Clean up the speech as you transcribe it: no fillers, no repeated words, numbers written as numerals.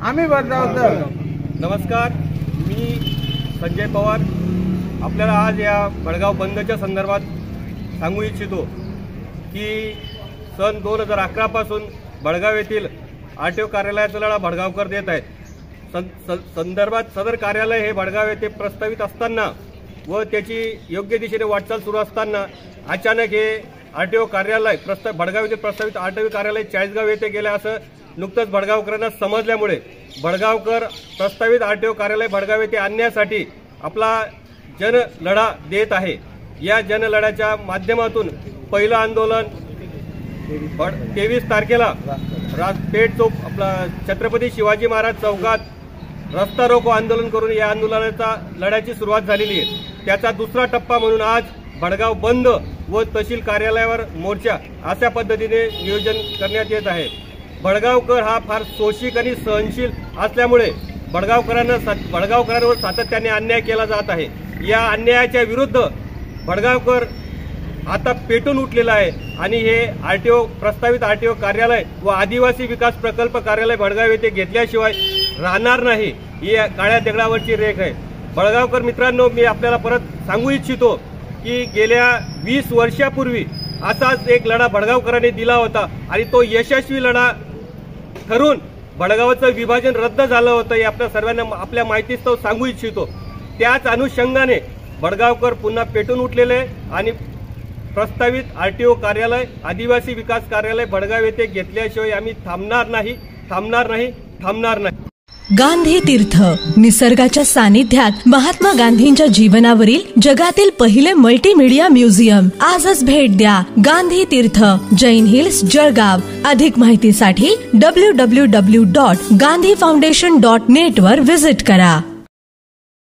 आम्ही बदलावतो। नमस्कार, मी संजय पवार आपल्याला आज या भडगाव बंदच्या संदर्भात सांगू इच्छितो की सन 2011 पासून भडगाव येथील आरटीओ कार्यालयाचा लढा भडगावकर देत आहेत। संदर्भात सदर कार्यालय हे भडगाव येथे प्रस्तावित असताना व त्याची योग्य दिशेने वाटचाल सुरू असताना अचानक हे आरटीओ कार्यालय भडगाव येथील प्रस्तावित आरटीओ कार्यालय चाळीसगाव येथे गेले असं नुकतंच भडगावकरांना समजल्यामुळे भडगावकर प्रस्तावित आरटीओ कार्यालय भडगाव येथे आणण्यासाठी आपला जनलढा देत आहे। या जनलढ्याच्या माध्यमातून पहिलं आंदोलन 23 तारखेला पेठ चौक आपला छत्रपती शिवाजी महाराज चौकात रस्ता रोको आंदोलन करून या आंदोलनाचा लढ्याची सुरुवात झालेली आहे। त्याचा दुसरा टप्पा म्हणून आज भडगाव बंद व तहसील कार्यालयावर मोर्चा अशा पद्धतीने नियोजन करण्यात येत आहे। भडगावकर हा फार शोषिक आणि सहनशील असल्यामुळे भडगावकरांवर सातत्याने अन्याय केला जात आहे। या अन्यायाच्या विरुद्ध भडगावकर आता पेटून उठलेला आहे आणि हे प्रस्तावित आरटीओ कार्यालय व आदिवासी विकास प्रकल्प कार्यालय भडगाव येथे घेतल्याशिवाय राहणार नाही, ही काळ्या दगडावरची रेख आहे। भडगावकर मित्रांनो, मी आपल्याला परत सांगू इच्छितो की गेल्या 20 वर्षापूर्वी असाच एक लढा भडगावकरांनी दिला होता आणि तो यशस्वी लढा ठरून भडगावचं विभाजन रद्द झालं होतं। हे आपल्या सर्वांना आपल्या माहितीस्तव सांगू इच्छितो। त्याच अनुषंगाने भडगावकर पुन्हा पेटून उठलेले आणि प्रस्तावित आरटीओ कार्यालय आदिवासी विकास कार्यालय भडगाव येथे घेतल्याशिवाय आम्ही थांबणार नाही। गांधी तीर्थ निसर्गाच्या सानिध्यात महात्मा गांधींच्या जीवनावरील जगातील पहिले मल्टीमीडिया म्युझियम आजच भेट द्या। गांधी तीर्थ, जैन हिल्स, जळगाव। अधिक माहितीसाठी www.gandhifoundation.net वर विजिट करा।